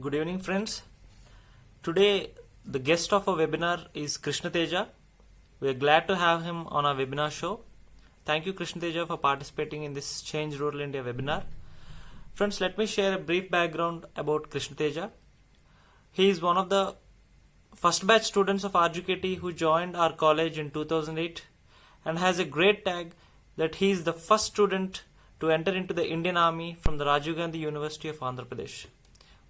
Good evening, friends. Today, the guest of our webinar is Krishna Teja. We are glad to have him on our webinar show. Thank you, Krishna Teja, for participating in this Change Rural India webinar. Friends, let me share a brief background about Krishna Teja. He is one of the first batch students of RGKT who joined our college in 2008 and has a great tag that he is the first student to enter into the Indian Army from the Rajiv Gandhi University of Andhra Pradesh.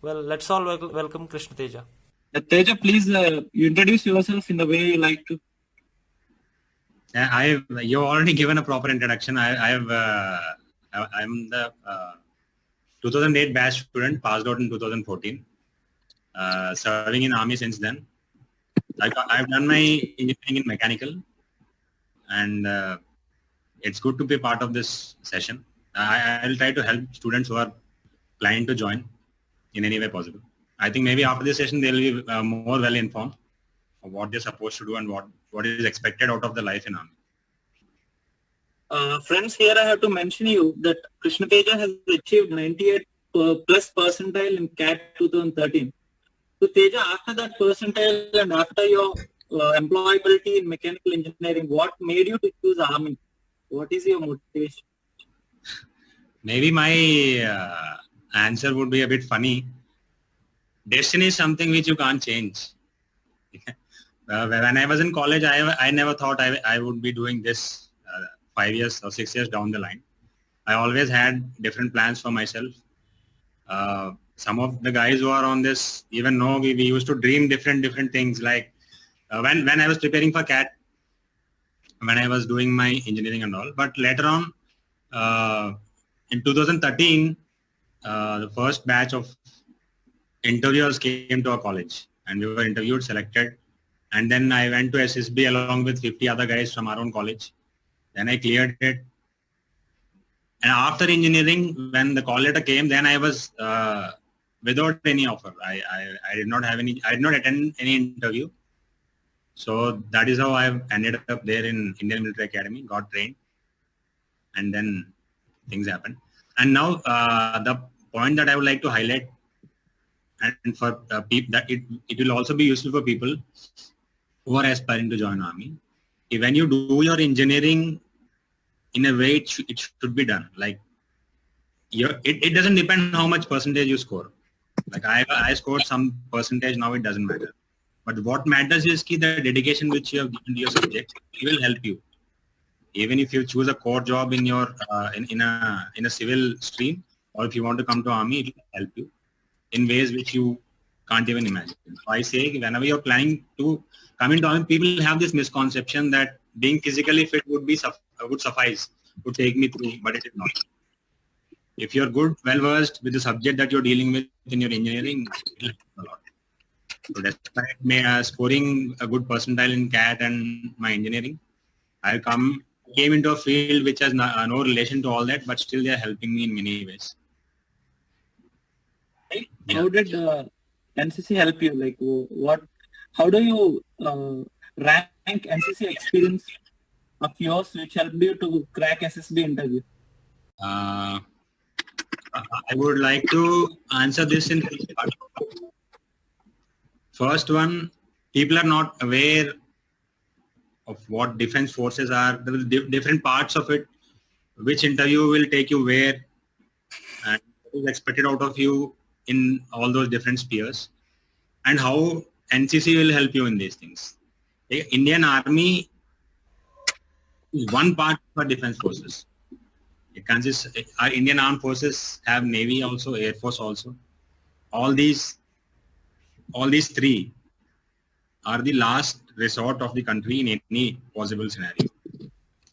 Well, let's all welcome Krishna Teja. Teja, please you introduce yourself in the way you like to. You've already given a proper introduction. I'm the 2008 batch student, passed out in 2014, serving in army since then. I've done my engineering in mechanical, and it's good to be part of this session. I'll try to help students who are planning to join in any way possible. I think maybe after this session they'll be more well informed of what they're supposed to do and what is expected out of the life in army. Friends, here I have to mention you that Krishna Teja has achieved 98 plus percentile in CAT 2013. So Teja, after that percentile and after your employability in mechanical engineering, what made you to choose army? What is your motivation? Maybe my answer would be a bit funny. Destiny is something which you can't change. When I was in college, I never thought I would be doing this 5 years or 6 years down the line. I always had different plans for myself. Some of the guys who are on this even know we used to dream different things. Like when I was preparing for CAT, when I was doing my engineering and all. But later on, in 2013, the first batch of interviewers came to our college and we were interviewed, selected. And then I went to SSB along with 50 other guys from our own college. Then I cleared it. And after engineering, when the call letter came, then I was without any offer. I did not attend any interview. So that is how I ended up there in Indian Military Academy, got trained. And then things happened. And now the point that I would like to highlight, and for people that it will also be useful for people who are aspiring to join army. When you do your engineering in a way, it should be done. Like it doesn't depend how much percentage you score. Like I scored some percentage, now it doesn't matter. But what matters is the dedication which you have given to your subject. It will help you. Even if you choose a core job in your in a civil stream, or if you want to come to army, it will help you in ways which you can't even imagine. So I say whenever you're planning to come into army, people have this misconception that being physically fit would suffice, would take me through, but it is not. If you're good, well versed with the subject that you're dealing with in your engineering, it will help a lot. So despite scoring a good percentile in CAT and my engineering, I came into a field which has no relation to all that, but still they are helping me in many ways. How did NCC help you? Like how do you rank NCC experience of yours which helped you to crack SSB interview? I would like to answer this in three parts. First one, people are not aware of what defense forces are, the different parts of it, which interview will take you where, and what is expected out of you in all those different spheres, and how NCC will help you in these things. The Indian Army is one part of our defense forces. It consists, our Indian Armed Forces have Navy also, Air Force also. All these three are the last resort of the country in any possible scenario.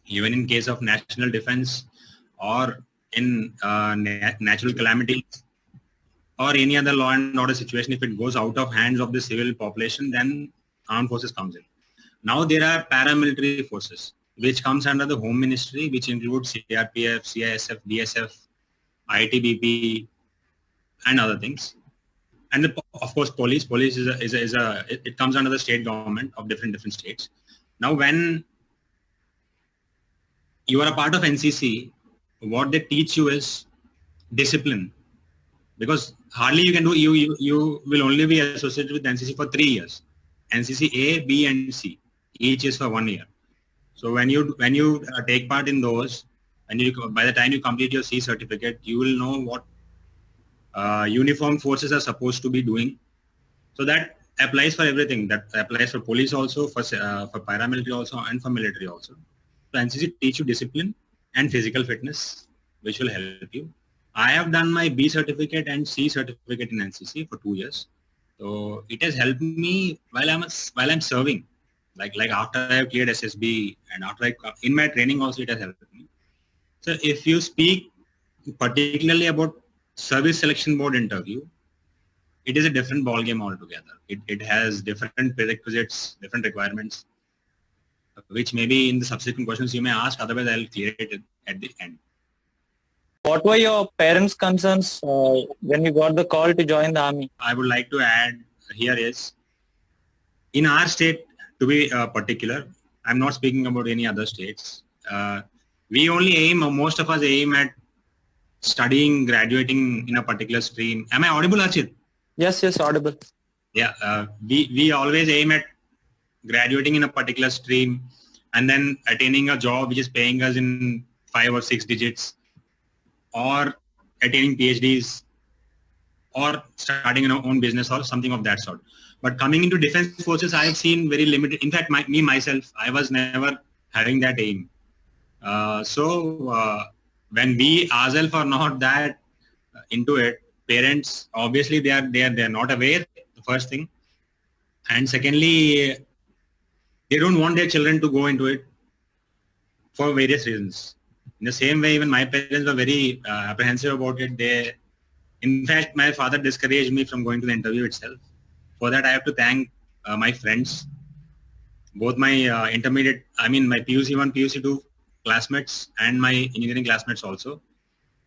Even in case of national defense or in natural calamities or any other law and order situation, if it goes out of hands of the civil population, then armed forces comes in. Now there are paramilitary forces, which comes under the Home Ministry, which includes CRPF, CISF, DSF, ITBP, and other things. And of course, police. Police it comes under the state government of different states. Now, when you are a part of NCC, what they teach you is discipline, because hardly you can do, you will only be associated with NCC for 3 years. NCC A, B and C, each is for 1 year. So when you take part in those, and by the time you complete your C certificate, you will know what uniformed forces are supposed to be doing. So that applies for everything. That applies for police also, for paramilitary also, and for military also. So NCC teach you discipline and physical fitness, which will help you. I have done my B certificate and C certificate in NCC for 2 years. So it has helped me while I'm serving. Like after I have cleared SSB and after in my training also, it has helped me. So if you speak particularly about service selection board interview, it is a different ball game altogether. It has different prerequisites, different requirements, which maybe in the subsequent questions you may ask. Otherwise, I'll clear it at the end. What were your parents' concerns when you got the call to join the army? I would like to add here is, in our state, to be particular, I'm not speaking about any other states. We only aim, or most of us aim at studying, graduating in a particular stream. Am I audible, Archit? Yes, audible. Yeah, we always aim at graduating in a particular stream and then attaining a job which is paying us in 5 or 6 digits, or attaining PhDs, or starting an own business or something of that sort. But coming into defense forces, I have seen very limited. In fact, myself, I was never having that aim. So when we ourselves are not that into it, parents, obviously they are not aware, the first thing. And secondly, they don't want their children to go into it for various reasons. In the same way, even my parents were very apprehensive about it. In fact, my father discouraged me from going to the interview itself. For that, I have to thank my friends, both my my PUC 1, PUC 2 classmates and my engineering classmates also.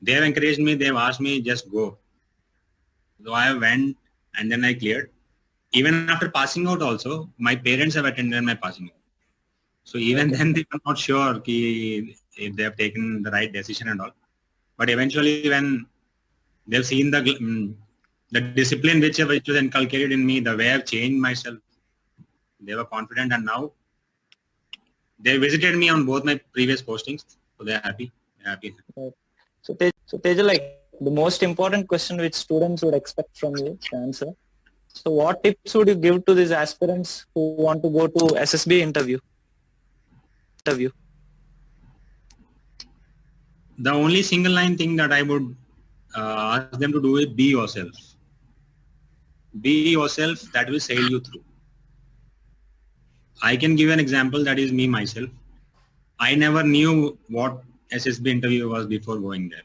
They have encouraged me. They have asked me, just go. So I went and then I cleared. Even after passing out also, my parents have attended my passing out. So even then they were not sure if they have taken the right decision and all. But eventually when they've seen the discipline which was inculcated in me, the way I've changed myself, they were confident, and now they visited me on both my previous postings. So they're happy. So Teja, like the most important question which students would expect from you to answer. So what tips would you give to these aspirants who want to go to SSB interview? The only single line thing that I would ask them to do is be yourself. Be yourself, that will sail you through. I can give an example, that is me myself. I never knew what SSB interview was before going there.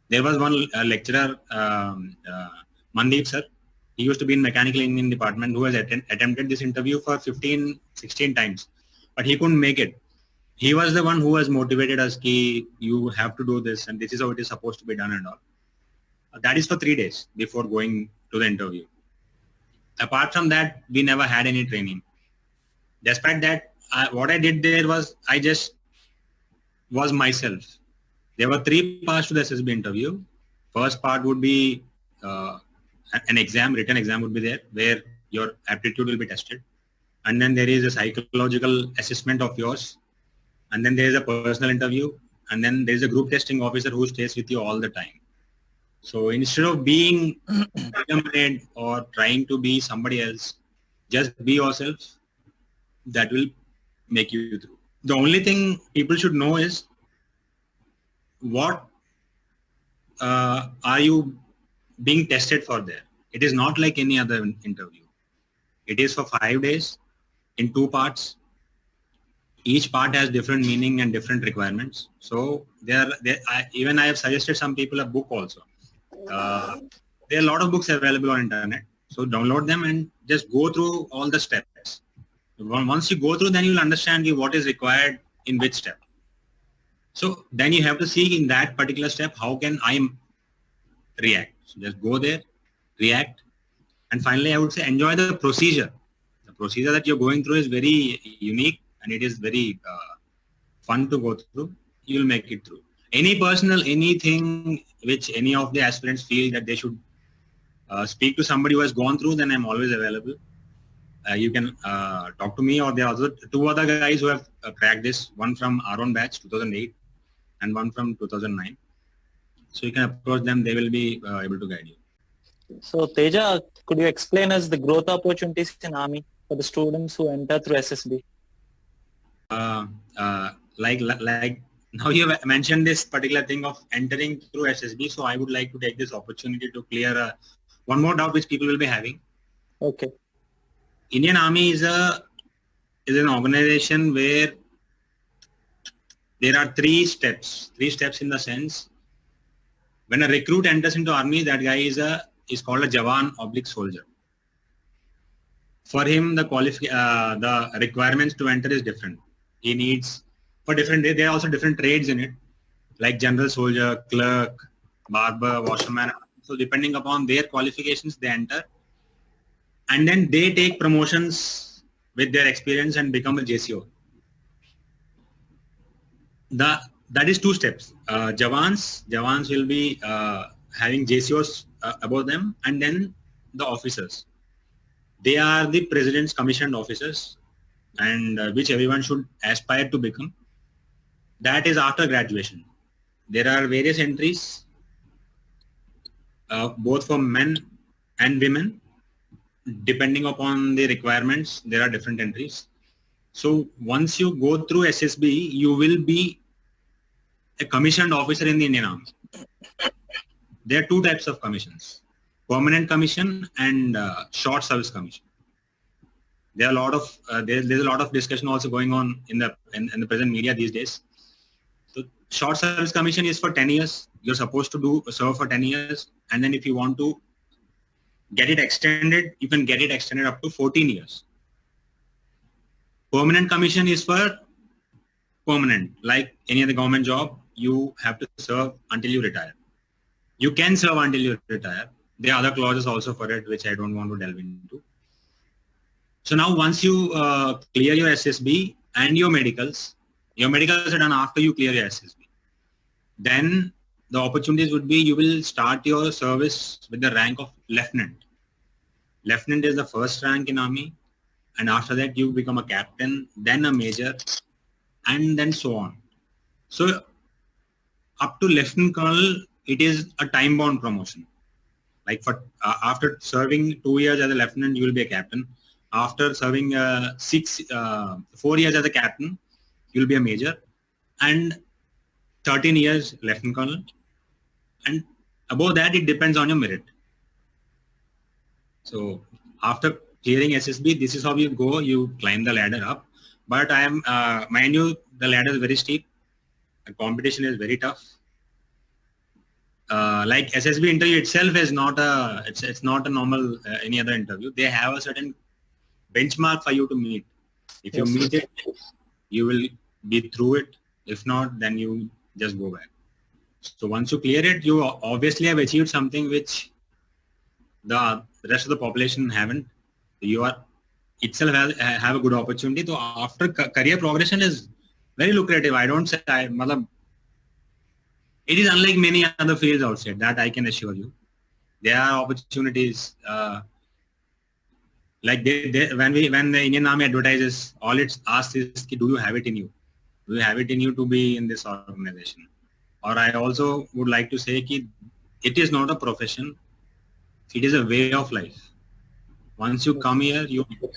There was one lecturer, Mandeep sir. He used to be in mechanical engineering department, who has attempted this interview for 15, 16 times, but he couldn't make it. He was the one who has motivated us, ki you have to do this and this is how it is supposed to be done and all. That is for 3 days before going to the interview. Apart from that, we never had any training. Despite that, what I did there was, I just was myself. There were 3 parts to the SSB interview. First part would be an exam, written exam would be there, where your aptitude will be tested. And then there is a psychological assessment of yours. And then there is a personal interview. And then there is a group testing officer who stays with you all the time. So instead of being determined or trying to be somebody else, just be yourself. That will make you through. The only thing people should know is, what are you being tested for there? It is not like any other interview. It is for 5 days in 2 parts. Each part has different meaning and different requirements. So I have suggested some people a book also. There are a lot of books available on internet. So download them and just go through all the steps. Once you go through, then you'll understand what is required in which step. So then you have to see in that particular step, how can I react? So just go there, react. And finally, I would say enjoy the procedure. The procedure that you're going through is very unique and it is very fun to go through. You'll make it through. Anything which any of the aspirants feel that they should speak to somebody who has gone through, then I'm always available. You can talk to me, or there are also two other guys who have cracked this, one from our own batch, 2008, and one from 2009. So you can approach them, they will be able to guide you. So Teja, could you explain us the growth opportunities in Army for the students who enter through SSB? Like now you have mentioned this particular thing of entering through SSB, so I would like to take this opportunity to clear one more doubt which people will be having. Okay. Indian Army is an organization where there are three steps in the sense, when a recruit enters into Army, that guy is called a Jawan/soldier. For him, the requirements to enter is different. He needs, there are also different trades in it, like general soldier, clerk, barber, washerman. So depending upon their qualifications, they enter. And then they take promotions with their experience and become a JCO. That is two steps. Jawans will be having JCOs above them, and then the officers. They are the president's commissioned officers, and which everyone should aspire to become. That is after graduation. There are various entries, both for men and women. Depending upon the requirements, there are different entries. So once you go through SSB, you will be a commissioned officer in the Indian Army. There are two types of commissions: permanent commission and short service commission. There are a lot of there's a lot of discussion also going on in the present media these days. So short service commission is for 10 years. You're supposed to serve for 10 years, and then if you want to get it extended, you can get it extended up to 14 years. Permanent commission is for permanent. Like any other government job, you have to serve until you retire. You can serve until you retire. There are other clauses also for it, which I don't want to delve into. So now once you clear your SSB and your medicals are done after you clear your SSB. Then the opportunities would be, you will start your service with the rank of lieutenant. Lieutenant is the first rank in Army, and after that you become a captain, then a major, and then so on. So up to Lieutenant Colonel, it is a time-bound promotion. Like for after serving 2 years as a lieutenant, you will be a captain. After serving 4 years as a captain, you will be a major, and 13 years Lieutenant Colonel. And above that, it depends on your merit. So after clearing SSB, this is how you go. You climb the ladder up. But I am, mind you, the ladder is very steep. The competition is very tough. Like SSB interview itself is not it's not a normal any other interview. They have a certain benchmark for you to meet. If you meet it, you will be through it. If not, then you just go back. So once you clear it, you obviously have achieved something which the rest of the population haven't. You are itself have a good opportunity. So after career progression is very lucrative. I don't say, it is unlike many other fields outside, that I can assure you. There are opportunities, like when the Indian Army advertises, all it asks is, do you have it in you? Do you have it in you to be in this organization? Or I also would like to say that it is not a profession, it is a way of life. Once you come here,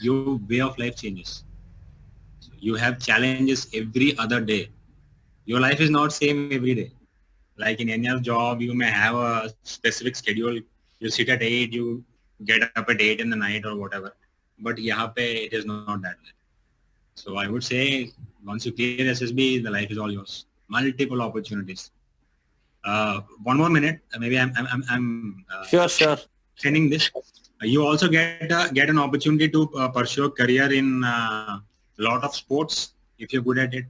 your way of life changes. So you have challenges every other day. Your life is not same every day. Like in any other job, you may have a specific schedule. You sit at 8, you get up at 8 in the night or whatever. But yahan pe it is not that way. So I would say once you clear SSB, the life is all yours. Multiple opportunities. One more minute. Maybe I'm Sure. extending this. You also get an opportunity to pursue a career in a lot of sports if you're good at it.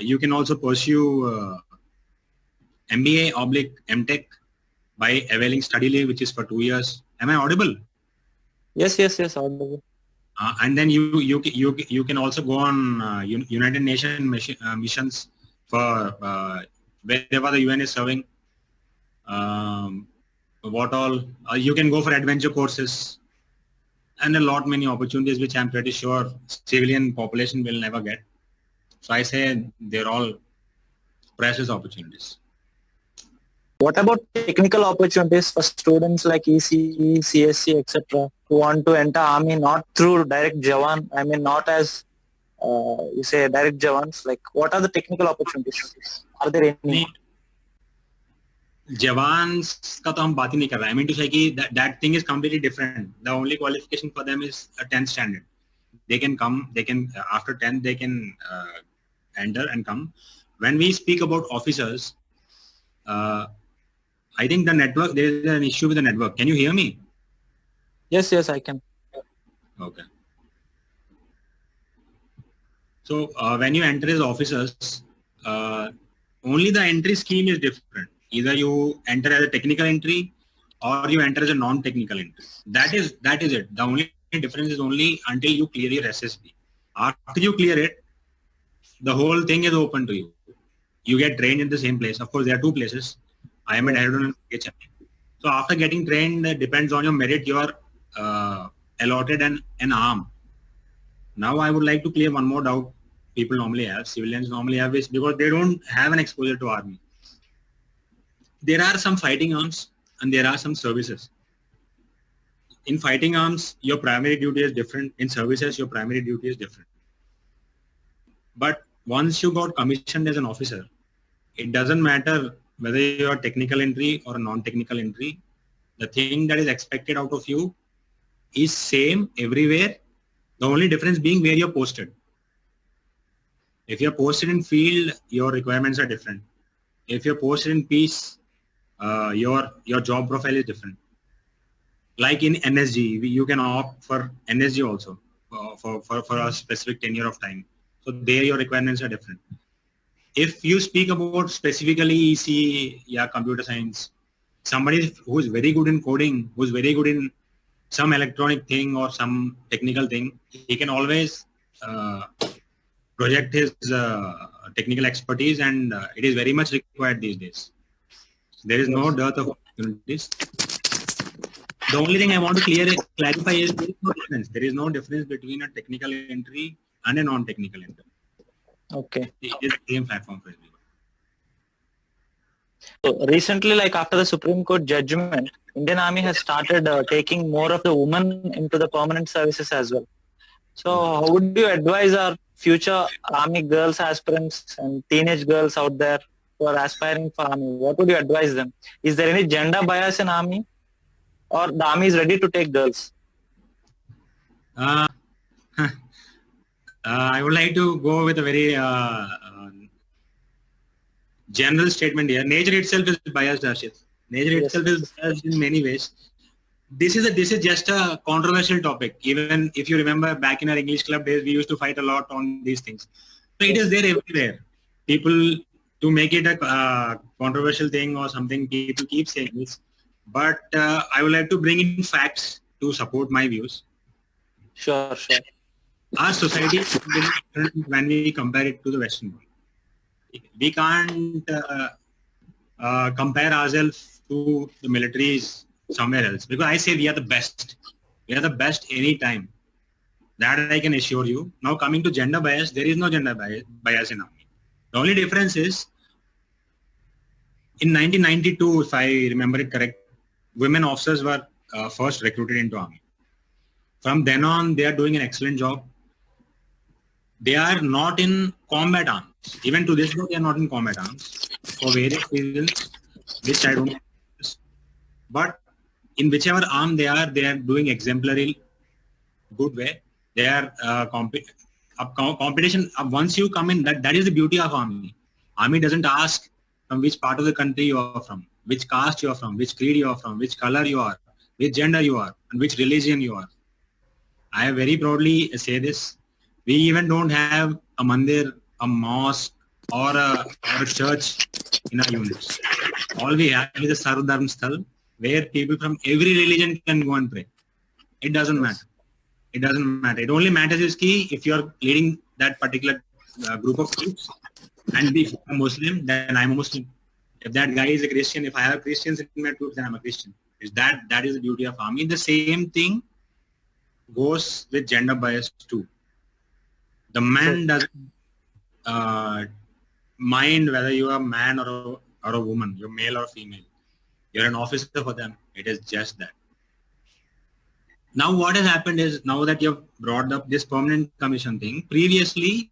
You can also pursue MBA/MTech by availing study leave, which is for 2 years. Am I audible? Yes, audible. And then you can also go on United Nations missions for wherever the UN is serving. what all, you can go for adventure courses and a lot many opportunities which I'm pretty sure civilian population will never get. So I say they're all precious opportunities. What about technical opportunities for students like ECE, CSC, etc., who want to enter army not through direct Jawan? I mean, not as you say direct Jawans. Like, what are the technical opportunities? Are there any? Jawans का तो हम बात ही नहीं कर रहे हैं. I mean to say कि that thing is completely different. The only qualification for them is a 10th standard. They can come. They can after 10th they can enter and come. When we speak about officers, I think the network, there is an issue with the network. Can you hear me? Yes, I can. Okay. So when you enter as officers, only the entry scheme is different. Either you enter as a technical entry or you enter as a non-technical entry. That is it. The only difference is only until you clear your SSB. After you clear it, the whole thing is open to you. You get trained in the same place. Of course, there are two places. I am at Dehradun and HM. So after getting trained, depends on your merit, you are allotted an arm. Now I would like to clear one more doubt people normally have, civilians normally have, is because they don't have an exposure to army. There are some fighting arms and there are some services. In fighting arms, your primary duty is different. In services, your primary duty is different. But once you got commissioned as an officer, it doesn't matter whether you're a technical entry or a non-technical entry. The thing that is expected out of you is same everywhere. The only difference being where you're posted. If you're posted in field, your requirements are different. If you're posted in peace, your job profile is different. Like in NSG, you can opt for NSG also for a specific tenure of time. So there your requirements are different. If you speak about specifically EC, computer science, somebody who is very good in coding, who is very good in some electronic thing or some technical thing, he can always project his technical expertise, and it is very much required these days. There is no dearth of opportunities. The only thing I want to clarify is there is no difference. There is no difference between a technical entry and a non-technical entry. Okay. It is the same platform for everyone. So recently, like after the Supreme Court judgment, Indian Army has started taking more of the women into the permanent services as well. So how would you advise our future Army girls aspirants and teenage girls out there who are aspiring for Army? What would you advise them? Is there any gender bias in Army, or the Army is ready to take girls? I would like to go with a very general statement here. Nature itself is biased, Arshit. Nature itself is biased in many ways. This is just a controversial topic. Even if you remember back in our English club days, we used to fight a lot on these things. So it is there everywhere. People, to make it a controversial thing or something, people keep saying this. But I would like to bring in facts to support my views. Sure. Our society is different when we compare it to the Western world. We can't compare ourselves to the militaries somewhere else, because I say we are the best. We are the best anytime. That I can assure you. Now coming to gender bias, there is no gender bias in Army. The only difference is in 1992, if I remember it correct, women officers were first recruited into Army. From then on, they are doing an excellent job. They are not in combat arms. Even to this day, they are not in combat arms for various reasons, which I don't know. But in whichever arm they are doing exemplary good way. They are competition. Once you come in, that is the beauty of Army. Army doesn't ask from which part of the country you are from, which caste you are from, which creed you are from, which color you are, which gender you are, and which religion you are. I very proudly say this. We even don't have a mandir, a mosque, or a church in our units. All we have is a Sarv Dharm Sthal, where people from every religion can go and pray. It doesn't matter. It doesn't matter. It only matters is key if you are leading that particular group of troops, and if I'm a Muslim, then I'm a Muslim. If that guy is a Christian, if I have Christians in my troops, then I'm a Christian. That is the beauty of army. The same thing goes with gender bias too. The man doesn't mind whether you are a man or a woman, you're male or female. You're an officer for them. It is just that. Now what has happened is, now that you've brought up this permanent commission thing, previously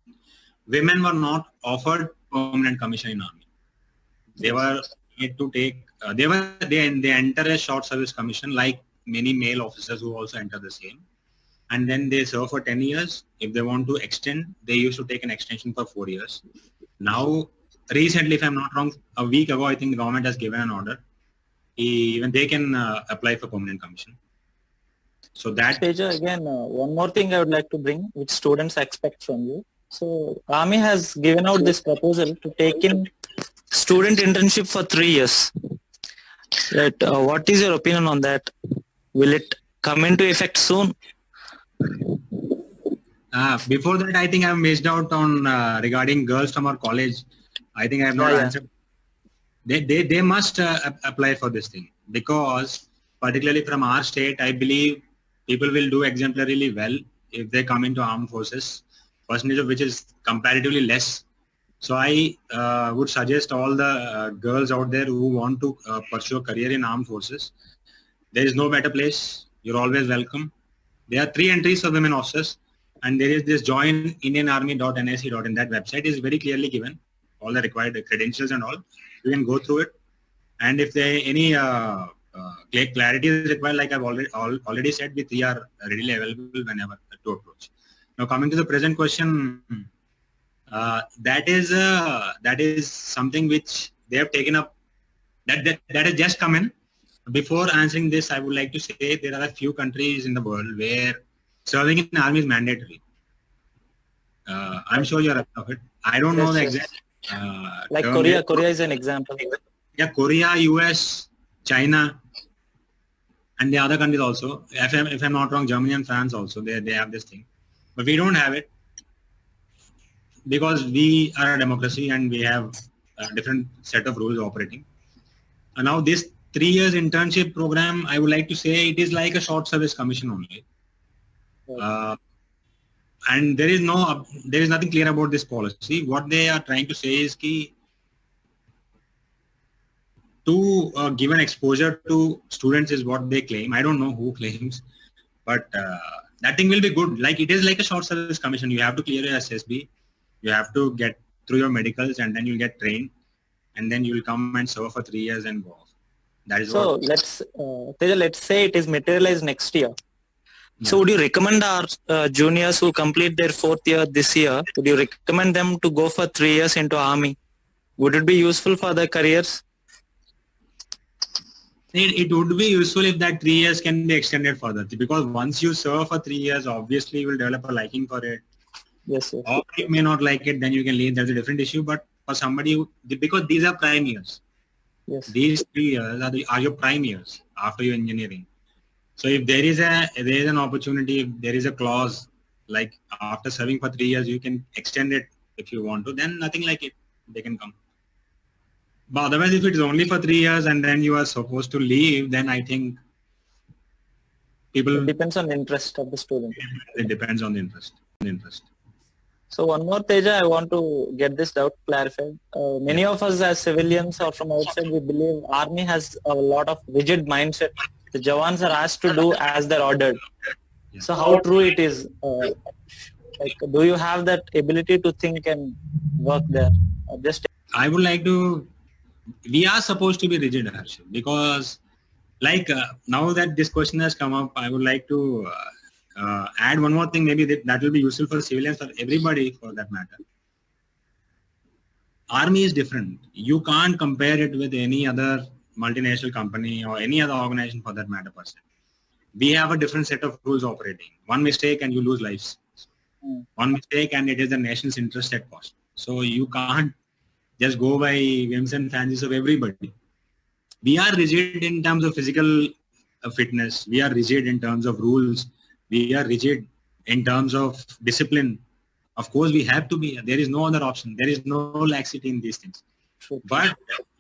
women were not offered permanent commission in army. They were made to take, they enter a short service commission like many male officers who also enter the same. And then they serve for 10 years. If they want to extend, they used to take an extension for 4 years. Now, recently, if I'm not wrong, a week ago, I think the government has given an order. Even they can apply for permanent commission. So that... Teja, again, one more thing I would like to bring, which students expect from you. So, Army has given out this proposal to take in student internship for 3 years. Right. What is your opinion on that? Will it come into effect soon? Before that, I think I've missed out on regarding girls from our college. I think I have not answered. They must apply for this thing, because particularly from our state, I believe people will do exemplarily well if they come into armed forces, percentage of which is comparatively less. So I would suggest all the girls out there who want to pursue a career in armed forces, there is no better place. You're always welcome. There are 3 entries for women officers, and there is this join indianarmy.nsc.in. That website is very clearly given, all the required credentials and all. You can go through it, and if there any clarity is required, like I've already said, we are readily available whenever to approach. Now coming to the present question, that is something which they have taken up, that has just come in. Before answering this, I would like to say there are a few countries in the world where serving in the army is mandatory. I'm sure you're aware of it. I don't know the exact... like Korea. Korea is an example. Yeah, Korea, US, China, and the other countries also. If I'm not wrong, Germany and France also, they have this thing. But we don't have it because we are a democracy and we have a different set of rules operating. And now this 3 years internship program, I would like to say it is like a short service commission only. And there is nothing clear about this policy. What they are trying to say is to give an exposure to students is what they claim. I don't know who claims, but that thing will be good. Like it is like a short service commission. You have to clear your SSB, you have to get through your medicals, and then you'll get trained, and then you'll come and serve for 3 years and go off. That is so let's say it is materialized next year. So would you recommend our juniors who complete their 4th year this year, would you recommend them to go for 3 years into army? Would it be useful for their careers? It would be useful if that 3 years can be extended further, because once you serve for 3 years, obviously you will develop a liking for it. Yes, sir. Or you may not like it, then you can leave. That's a different issue. But for somebody who, because these are prime years. Yes. These 3 years are your prime years after your engineering. So if there is an opportunity, if there is a clause like after serving for 3 years, you can extend it if you want to, then nothing like it, they can come. But otherwise, if it's only for 3 years and then you are supposed to leave, then I think people... It depends on the interest of the student. It depends on the interest. So one more, Teja, I want to get this doubt clarified. Many of us as civilians or from outside, we believe army has a lot of rigid mindset. The Jawans are asked to do as they're ordered. Yeah. So how true it is? Like, do you have that ability to think and work there? I would like to... We are supposed to be rigid, Harshit, because like now that this question has come up, I would like to add one more thing. Maybe that will be useful for civilians, for everybody for that matter. Army is different. You can't compare it with any other multinational company or any other organization for that matter per se. We have a different set of rules operating. One mistake and you lose lives. One mistake and it is the nation's interest at cost. So you can't just go by whims and fancies of everybody. We are rigid in terms of physical fitness. We are rigid in terms of rules. We are rigid in terms of discipline. Of course, we have to be. There is no other option. There is no laxity in these things. But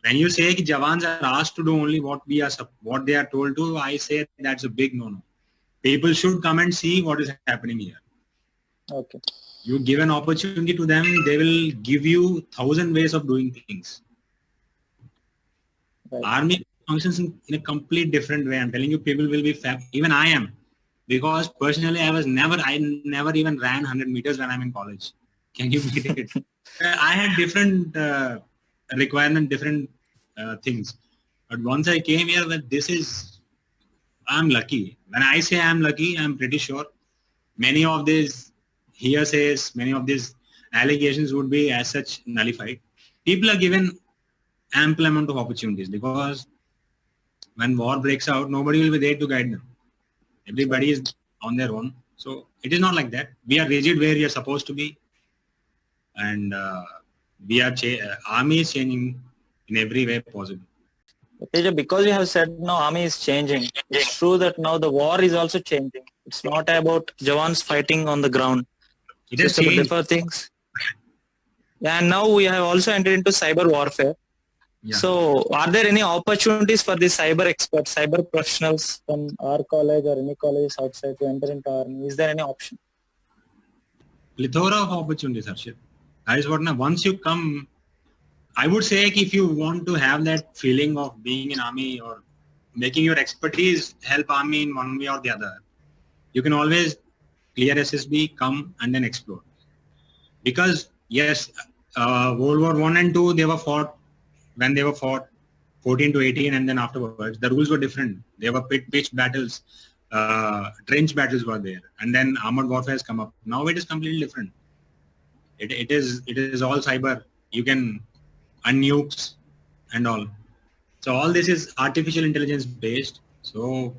when you say that Jawans are asked to do only what they are told to, I say that's a big no-no. People should come and see what is happening here. Okay. You give an opportunity to them, they will give you 1,000 ways of doing things. Right. Army functions in a complete different way. I'm telling you, people will be even I am, because personally I never even ran 100 meters when I'm in college. Can you beat it? I had different requirement, different things. But once I came here, I'm lucky. When I say I'm lucky, I'm pretty sure many of these hearsays, many of these allegations would be as such nullified. People are given ample amount of opportunities, because when war breaks out, nobody will be there to guide them. Everybody is on their own. So it is not like that. We are rigid where we are supposed to be. And army is changing in every way possible. Teja, because you have said now army is changing, it's true that now the war is also changing. It's not about Jawans fighting on the ground. It has It's about changed. different things. Yeah, and now we have also entered into cyber warfare. Yeah. So are there any opportunities for the cyber experts, cyber professionals from our college or any colleges outside to enter into army? Is there any option? Plethora of opportunities, Harshit. That is what now, once you come, I would say if you want to have that feeling of being in army or making your expertise help army in one way or the other, you can always clear SSB, come and then explore. Because yes, World War I and II, when they were fought 14 to 18 and then afterwards, the rules were different. They were pitched battles, trench battles were there, and then armored warfare has come up. Now it is completely different. It is all cyber. You can unnukes and all. So all this is artificial intelligence based. So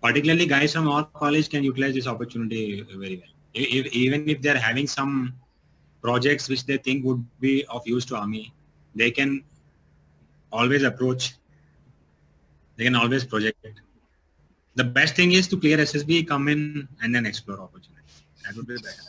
particularly guys from our college can utilize this opportunity very well. Even if they're having some projects which they think would be of use to army, they can always approach. They can always project it. The best thing is to clear SSB, come in and then explore opportunities. That would be better.